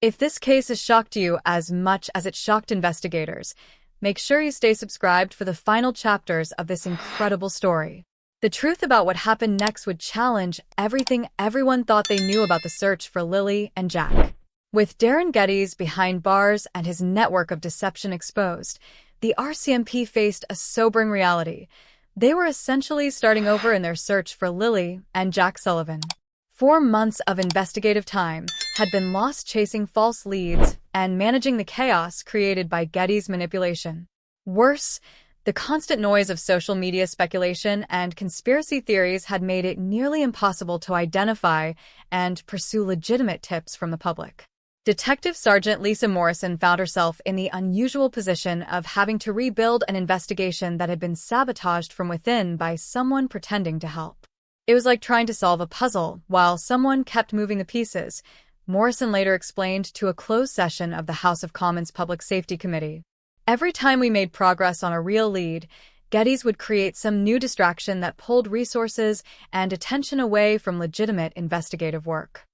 If this case has shocked you as much as it shocked investigators, make sure you stay subscribed for the final chapters of this incredible story. The truth about what happened next would challenge everything everyone thought they knew about the search for Lily and Jack. With Darin Geddes behind bars and his network of deception exposed, the RCMP faced a sobering reality. They were essentially starting over in their search for Lily and Jack Sullivan. 4 months of investigative time had been lost chasing false leads and managing the chaos created by Geddes' manipulation. Worse, the constant noise of social media speculation and conspiracy theories had made it nearly impossible to identify and pursue legitimate tips from the public. Detective Sergeant Lisa Morrison found herself in the unusual position of having to rebuild an investigation that had been sabotaged from within by someone pretending to help. It was like trying to solve a puzzle while someone kept moving the pieces, Morrison later explained to a closed session of the House of Commons Public Safety Committee. Every time we made progress on a real lead, Geddes would create some new distraction that pulled resources and attention away from legitimate investigative work.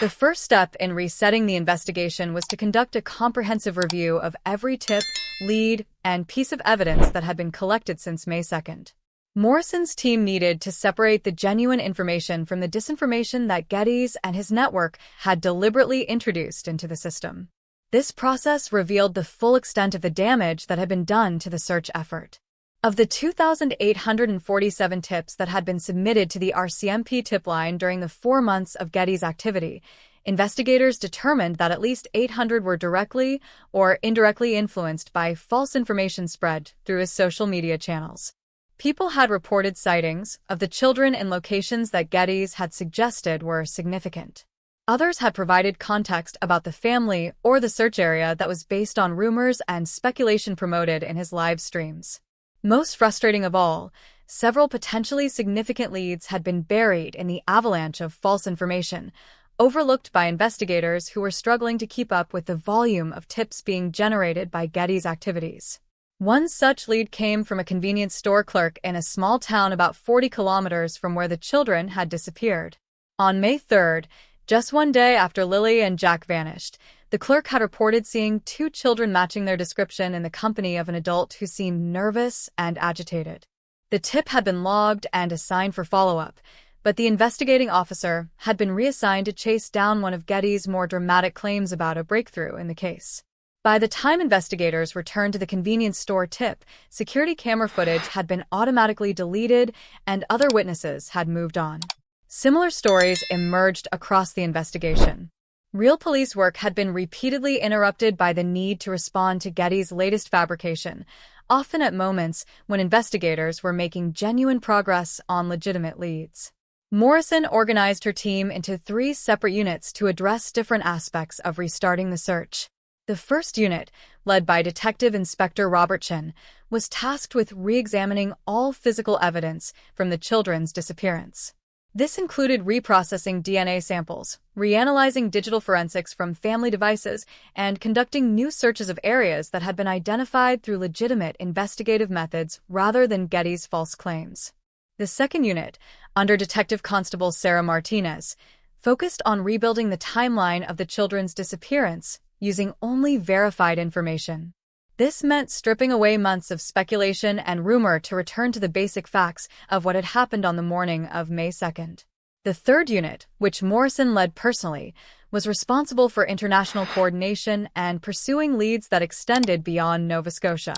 The first step in resetting the investigation was to conduct a comprehensive review of every tip, lead, and piece of evidence that had been collected since May 2nd. Morrison's team needed to separate the genuine information from the disinformation that Geddes and his network had deliberately introduced into the system. This process revealed the full extent of the damage that had been done to the search effort. Of the 2,847 tips that had been submitted to the RCMP tip line during the 4 months of Geddes' activity, investigators determined that at least 800 were directly or indirectly influenced by false information spread through his social media channels. People had reported sightings of the children in locations that Geddes had suggested were significant. Others had provided context about the family or the search area that was based on rumors and speculation promoted in his live streams. Most frustrating of all, several potentially significant leads had been buried in the avalanche of false information, overlooked by investigators who were struggling to keep up with the volume of tips being generated by Geddes' activities. One such lead came from a convenience store clerk in a small town about 40 kilometers from where the children had disappeared. On May 3rd, just one day after Lily and Jack vanished, the clerk had reported seeing 2 children matching their description in the company of an adult who seemed nervous and agitated. The tip had been logged and assigned for follow-up, but the investigating officer had been reassigned to chase down one of Geddes' more dramatic claims about a breakthrough in the case. By the time investigators returned to the convenience store tip, security camera footage had been automatically deleted and other witnesses had moved on. Similar stories emerged across the investigation. Real police work had been repeatedly interrupted by the need to respond to Geddes' latest fabrication, often at moments when investigators were making genuine progress on legitimate leads. Morrison organized her team into 3 separate units to address different aspects of restarting the search. The first unit, led by Detective Inspector Robert Chin, was tasked with re-examining all physical evidence from the children's disappearance. This included reprocessing DNA samples, reanalyzing digital forensics from family devices, and conducting new searches of areas that had been identified through legitimate investigative methods rather than Geddes' false claims. The second unit, under Detective Constable Sarah Martinez, focused on rebuilding the timeline of the children's disappearance using only verified information. This meant stripping away months of speculation and rumor to return to the basic facts of what had happened on the morning of May 2nd. The third unit, which Morrison led personally, was responsible for international coordination and pursuing leads that extended beyond Nova Scotia.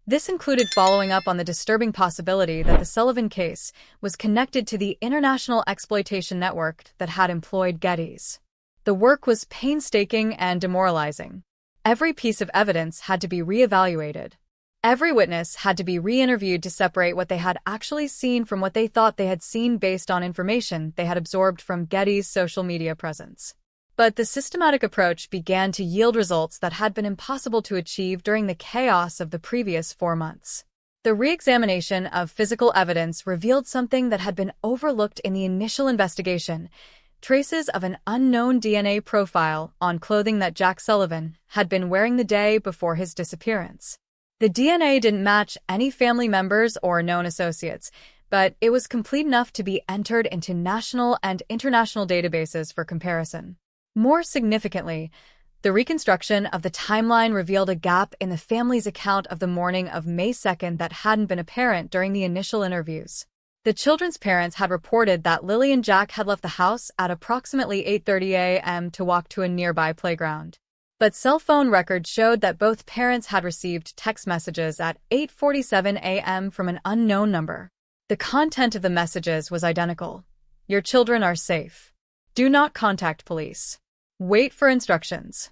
This included following up on the disturbing possibility that the Sullivan case was connected to the international exploitation network that had employed Geddes. The work was painstaking and demoralizing. Every piece of evidence had to be re-evaluated. Every witness had to be re-interviewed to separate what they had actually seen from what they thought they had seen based on information they had absorbed from Geddes' social media presence. But the systematic approach began to yield results that had been impossible to achieve during the chaos of the previous 4 months. The re-examination of physical evidence revealed something that had been overlooked in the initial investigation: traces of an unknown DNA profile on clothing that Jack Sullivan had been wearing the day before his disappearance. The DNA didn't match any family members or known associates, but it was complete enough to be entered into national and international databases for comparison. More significantly, The reconstruction of the timeline revealed a gap in the family's account of the morning of May 2nd that hadn't been apparent during the initial interviews. The children's parents had reported that Lily and Jack had left the house at approximately 8:30 a.m. to walk to a nearby playground. But cell phone records showed that both parents had received text messages at 8:47 a.m. from an unknown number. The content of the messages was identical. Your children are safe. Do not contact police. Wait for instructions.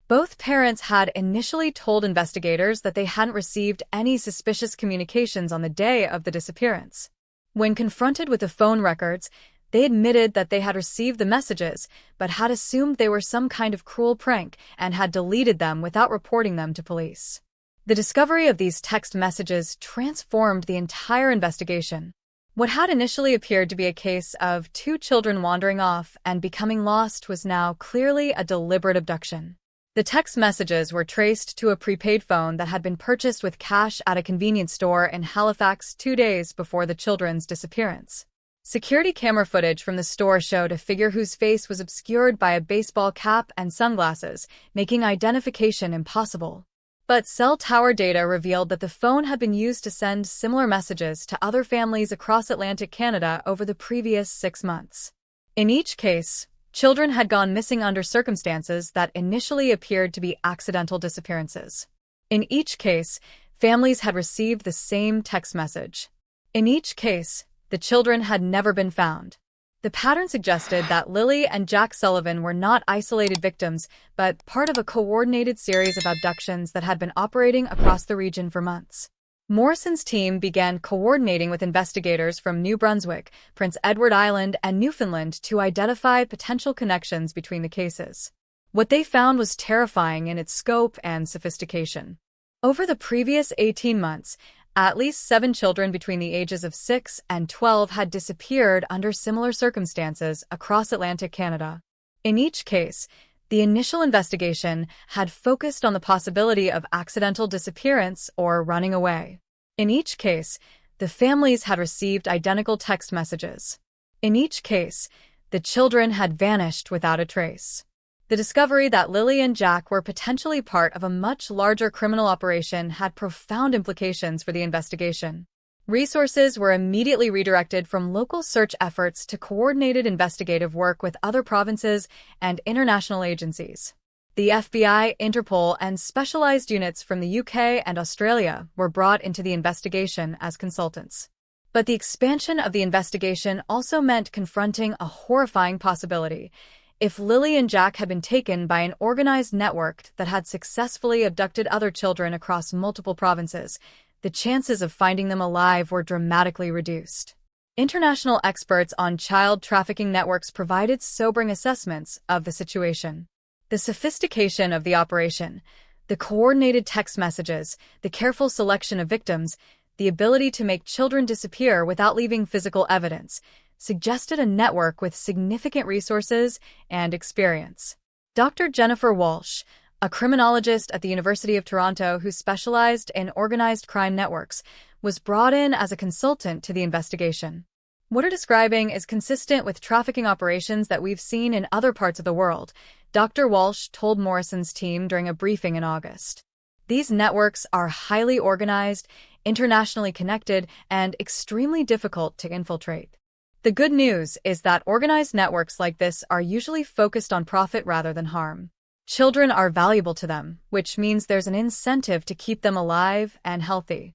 Both parents had initially told investigators that they hadn't received any suspicious communications on the day of the disappearance. When confronted with the phone records, they admitted that they had received the messages, but had assumed they were some kind of cruel prank and had deleted them without reporting them to police. The discovery of these text messages transformed the entire investigation. What had initially appeared to be a case of two children wandering off and becoming lost was now clearly a deliberate abduction. The text messages were traced to a prepaid phone that had been purchased with cash at a convenience store in Halifax 2 days before the children's disappearance. Security camera footage from the store showed a figure whose face was obscured by a baseball cap and sunglasses, making identification impossible. But cell tower data revealed that the phone had been used to send similar messages to other families across Atlantic Canada over the previous 6 months. In each case, children had gone missing under circumstances that initially appeared to be accidental disappearances. In each case, families had received the same text message. In each case, the children had never been found. The pattern suggested that Lily and Jack Sullivan were not isolated victims, but part of a coordinated series of abductions that had been operating across the region for months. Morrison's team began coordinating with investigators from New Brunswick, Prince Edward Island, and Newfoundland to identify potential connections between the cases. What they found was terrifying in its scope and sophistication. Over the previous 18 months, at least 7 children between the ages of 6 and 12 had disappeared under similar circumstances across Atlantic Canada. In each case, the initial investigation had focused on the possibility of accidental disappearance or running away. In each case, the families had received identical text messages. In each case, the children had vanished without a trace. The discovery that Lily and Jack were potentially part of a much larger criminal operation had profound implications for the investigation. Resources were immediately redirected from local search efforts to coordinated investigative work with other provinces and international agencies. The FBI, Interpol, and specialized units from the UK and Australia were brought into the investigation as consultants. But the expansion of the investigation also meant confronting a horrifying possibility. If Lily and Jack had been taken by an organized network that had successfully abducted other children across multiple provinces, the chances of finding them alive were dramatically reduced. International experts on child trafficking networks provided sobering assessments of the situation. The sophistication of the operation, the coordinated text messages, the careful selection of victims, the ability to make children disappear without leaving physical evidence, suggested a network with significant resources and experience. Dr. Jennifer Walsh, a criminologist at the University of Toronto who specialized in organized crime networks, was brought in as a consultant to the investigation. What her describing is consistent with trafficking operations that we've seen in other parts of the world, Dr. Walsh told Morrison's team during a briefing in August. These networks are highly organized, internationally connected, and extremely difficult to infiltrate. The good news is that organized networks like this are usually focused on profit rather than harm. Children are valuable to them, which means there's an incentive to keep them alive and healthy.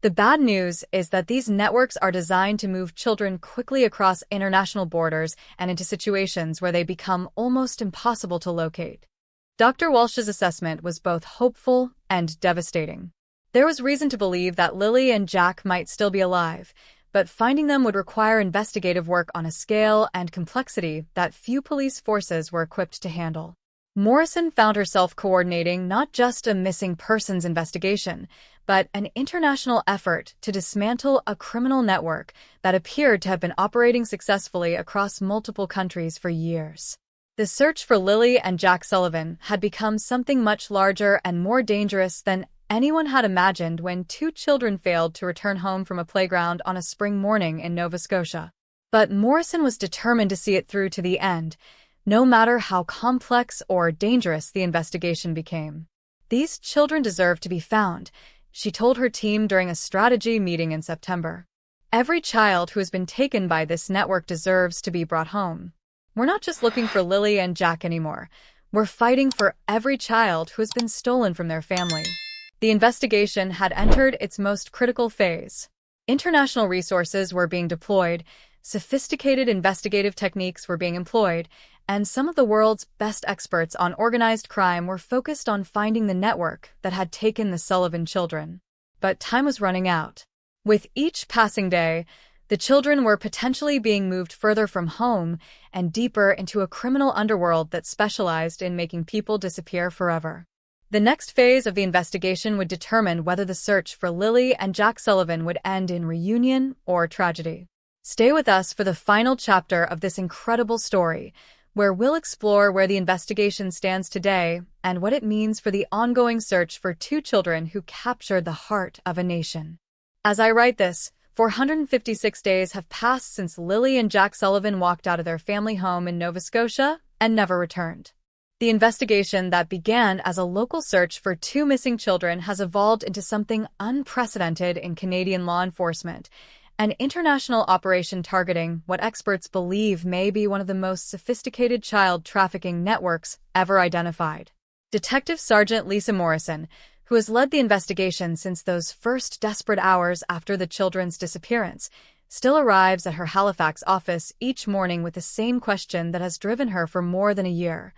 The bad news is that these networks are designed to move children quickly across international borders and into situations where they become almost impossible to locate. Dr. Walsh's assessment was both hopeful and devastating. There was reason to believe that Lily and Jack might still be alive, but finding them would require investigative work on a scale and complexity that few police forces were equipped to handle. Morrison found herself coordinating not just a missing persons investigation, but an international effort to dismantle a criminal network that appeared to have been operating successfully across multiple countries for years. The search for Lily and Jack Sullivan had become something much larger and more dangerous than anyone had imagined when 2 children failed to return home from a playground on a spring morning in Nova Scotia. But Morrison was determined to see it through to the end. no matter how complex or dangerous the investigation became. These children deserve to be found, she told her team during a strategy meeting in September. Every child who has been taken by this network deserves to be brought home. We're not just looking for Lily and Jack anymore. We're fighting for every child who has been stolen from their family. The investigation had entered its most critical phase. International resources were being deployed, sophisticated investigative techniques were being employed, and some of the world's best experts on organized crime were focused on finding the network that had taken the Sullivan children. But time was running out. With each passing day, the children were potentially being moved further from home and deeper into a criminal underworld that specialized in making people disappear forever. The next phase of the investigation would determine whether the search for Lily and Jack Sullivan would end in reunion or tragedy. Stay with us for the final chapter of this incredible story, where we'll explore where the investigation stands today and what it means for the ongoing search for two children who captured the heart of a nation. As I write this, 456 days have passed since Lily and Jack Sullivan walked out of their family home in Nova Scotia and never returned. The investigation that began as a local search for two missing children has evolved into something unprecedented in Canadian law enforcement, an international operation targeting what experts believe may be one of the most sophisticated child trafficking networks ever identified. Detective Sergeant Lisa Morrison, who has led the investigation since those first desperate hours after the children's disappearance, still arrives at her Halifax office each morning with the same question that has driven her for more than a year.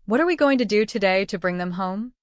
What are we going to do today to bring them home?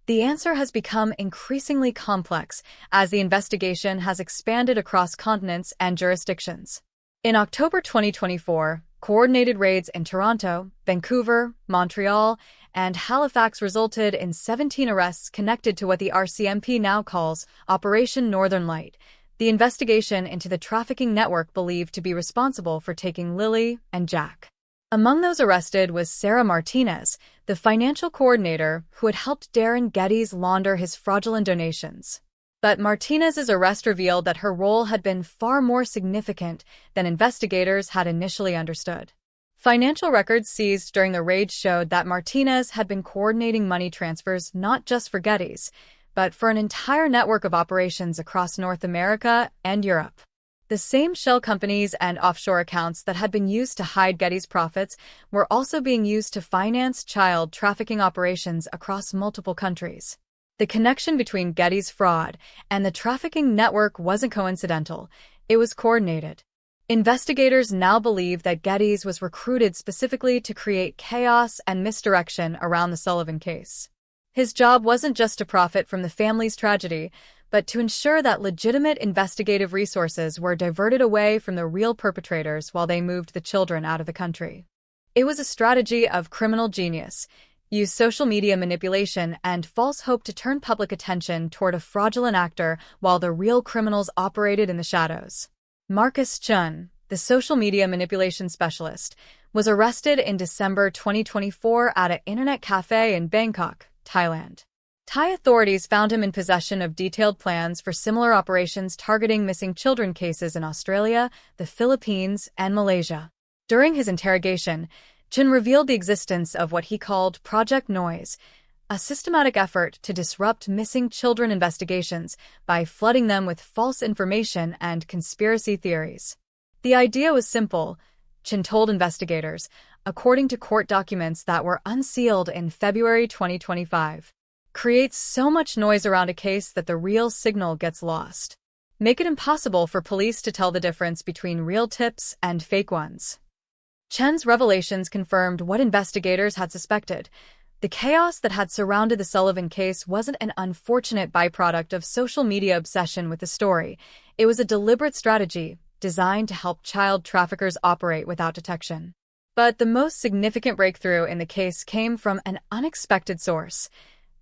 The answer has become increasingly complex as the investigation has expanded across continents and jurisdictions. In October 2024, coordinated raids in Toronto, Vancouver, Montreal, and Halifax resulted in 17 arrests connected to what the RCMP now calls Operation Northern Light, the investigation into the trafficking network believed to be responsible for taking Lily and Jack. Among those arrested was Sarah Martinez, the financial coordinator who had helped Darin Geddes launder his fraudulent donations. But Martinez's arrest revealed that her role had been far more significant than investigators had initially understood. Financial records seized during the raid showed that Martinez had been coordinating money transfers not just for Geddes, but for an entire network of operations across North America and Europe. The same shell companies and offshore accounts that had been used to hide Geddes' profits were also being used to finance child trafficking operations across multiple countries. The connection between Geddes' fraud and the trafficking network wasn't coincidental, it was coordinated. Investigators now believe that Geddes was recruited specifically to create chaos and misdirection around the Sullivan case. His job wasn't just to profit from the family's tragedy, but to ensure that legitimate investigative resources were diverted away from the real perpetrators while they moved the children out of the country. It was a strategy of criminal genius, use social media manipulation and false hope to turn public attention toward a fraudulent actor while the real criminals operated in the shadows. Marcus Chun, the social media manipulation specialist, was arrested in December 2024 at an internet cafe in Bangkok, Thailand. Thai authorities found him in possession of detailed plans for similar operations targeting missing children cases in Australia, the Philippines, and Malaysia. During his interrogation, Chin revealed the existence of what he called Project Noise, a systematic effort to disrupt missing children investigations by flooding them with false information and conspiracy theories. The idea was simple, Chin told investigators, according to court documents that were unsealed in February 2025. Creates so much noise around a case that the real signal gets lost. Make it impossible for police to tell the difference between real tips and fake ones. Chen's revelations confirmed what investigators had suspected. The chaos that had surrounded the Sullivan case wasn't an unfortunate byproduct of social media obsession with the story. It was a deliberate strategy designed to help child traffickers operate without detection. But the most significant breakthrough in the case came from an unexpected source.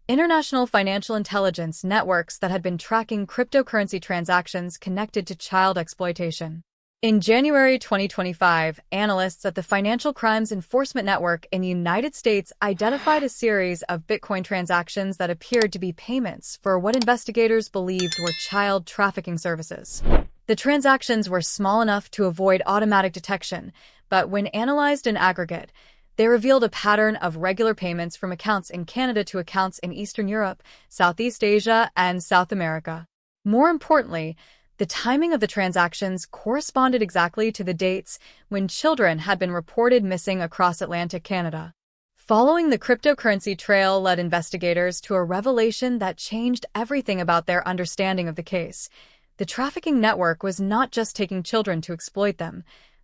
International financial intelligence networks that had been tracking cryptocurrency transactions connected to child exploitation. In January 2025, analysts at the Financial Crimes Enforcement Network in the United States identified a series of Bitcoin transactions that appeared to be payments for what investigators believed were child trafficking services. The transactions were small enough to avoid automatic detection, but when analyzed in aggregate, They revealed a pattern of regular payments from accounts in Canada to accounts in Eastern Europe, Southeast Asia, and South America. More importantly, the timing of the transactions corresponded exactly to the dates when children had been reported missing across Atlantic Canada. Following the cryptocurrency trail led investigators to a revelation that changed everything about their understanding of the case. The trafficking network was not just taking children to exploit them,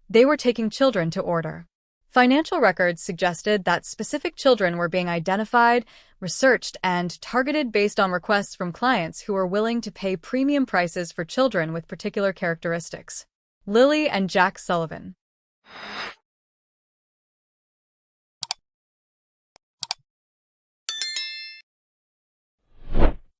they were taking children to order. Financial records suggested that specific children were being identified, researched, and targeted based on requests from clients who were willing to pay premium prices for children with particular characteristics. Lily and Jack Sullivan.